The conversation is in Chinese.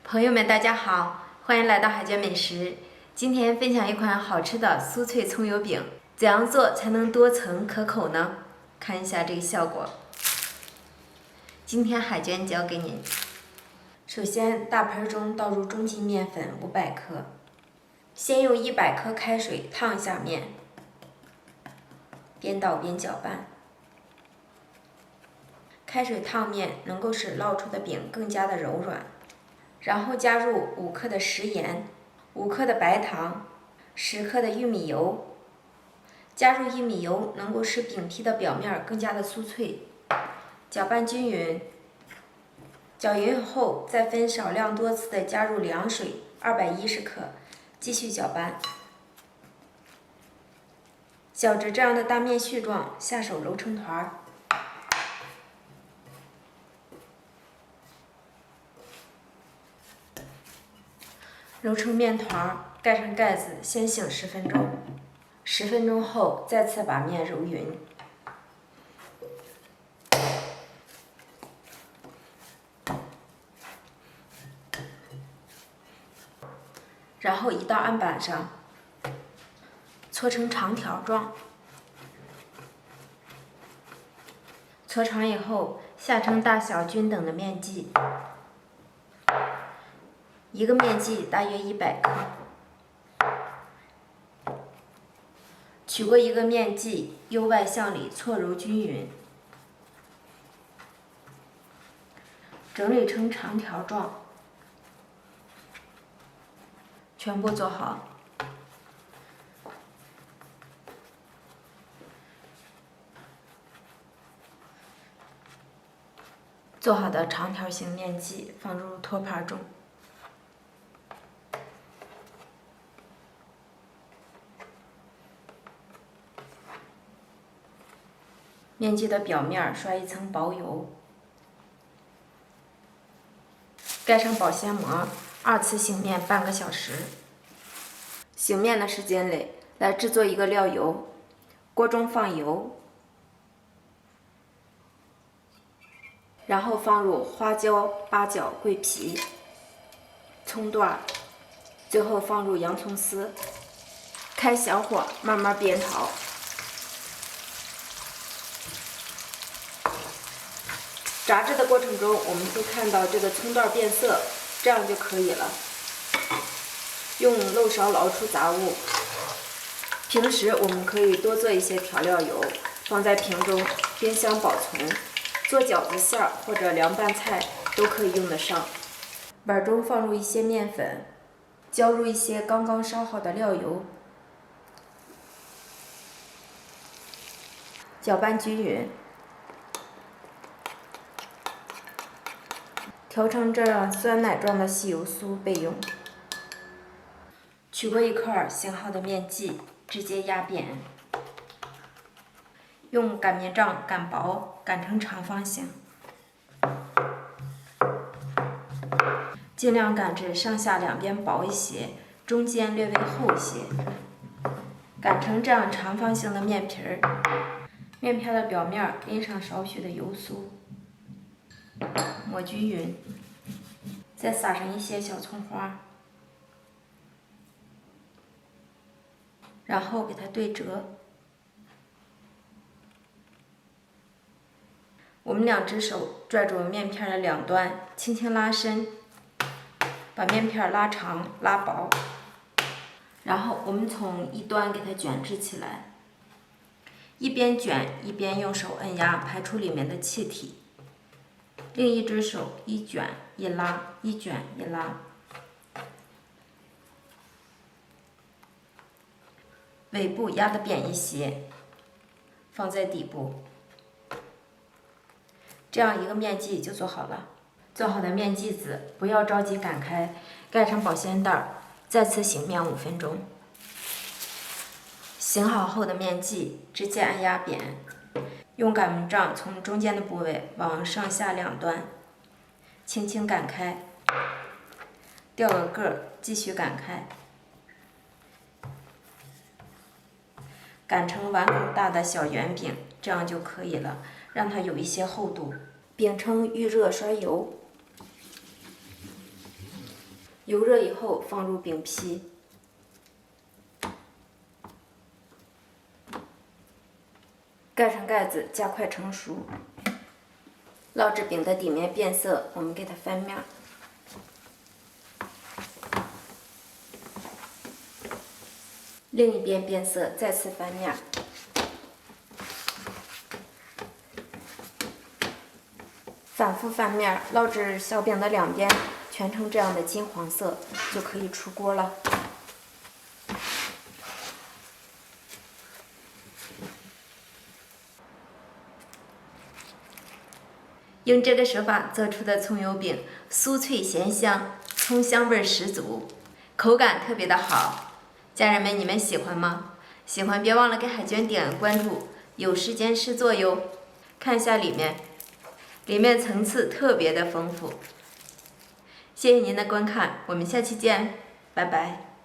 朋友们，大家好，欢迎来到海娟美食。今天分享一款好吃的酥脆葱油饼，怎样做才能多层可口呢？看一下这个效果。今天海娟教给您。首先，大盆中倒入中筋面粉500克，先用100克开水烫一下面，边倒边搅拌。开水烫面能够使烙出的饼更加的柔软。然后加入5克的食盐、5克的白糖、10克的玉米油。加入玉米油能够使饼皮的表面更加的酥脆。搅拌均匀。搅匀后，再分少量多次的加入凉水210克，继续搅拌。搅至这样的大面絮状，下手揉成团。揉成面团，盖上盖子，先醒10分钟。10分钟后，再次把面揉匀。然后移到案板上，搓成长条状。搓长以后，下成大小均等的面剂。一个面剂大约100克。取过一个面剂，由外向里搓揉均匀，整理成长条状。全部做好。做好的长条形面剂放入托盘中。面剂的表面刷一层薄油，盖上保鲜膜，2次醒面半个小时。醒面的时间里，来制作一个料油。锅中放油，然后放入花椒、八角、桂皮、葱段，最后放入洋葱丝，开小火慢慢煸炒。炸制的过程中，我们会看到这个葱段变色，这样就可以了。用漏勺捞出杂物。平时我们可以多做一些调料油，放在瓶中冰箱保存，做饺子馅儿或者凉拌菜都可以用得上。碗中放入一些面粉，浇入一些刚刚烧好的料油，搅拌均匀。调成这样酸奶状的细油酥备用。取过一块醒好的面剂，直接压扁，用擀面杖擀薄，擀成长方形，尽量擀至上下两边薄一些，中间略微厚一些，擀成这样长方形的面皮儿。面片的表面淋上少许的油酥，抹均匀，再撒上一些小葱花，然后给它对折。我们2只手拽住面片的两端，轻轻拉伸，把面片拉长拉薄，然后我们从一端给它卷制起来，一边卷一边用手按压，排出里面的气体。另一只手一卷一拉，一卷一拉，尾部压得扁一些，放在底部。这样一个面剂就做好了。做好的面剂子不要着急擀开，盖上保鲜袋，再次醒面5分钟。醒好后的面剂直接按压扁，用擀面杖从中间的部位往上下两端轻轻擀开，掉个个儿，继续擀开，擀成碗口大的小圆饼，这样就可以了，让它有一些厚度。饼铛预热刷油，油热以后放入饼皮，盖上盖子，加快成熟。烙制饼的底面变色，我们给它翻面。另一边变色，再次翻面。反复翻面，烙制小饼的两边全成这样的金黄色，就可以出锅了。用这个手法做出的葱油饼，酥脆咸香，葱香味十足，口感特别的好。家人们，你们喜欢吗？喜欢别忘了给海娟点个关注，有时间试做哟。看一下里面层次特别的丰富。谢谢您的观看，我们下期见，拜拜。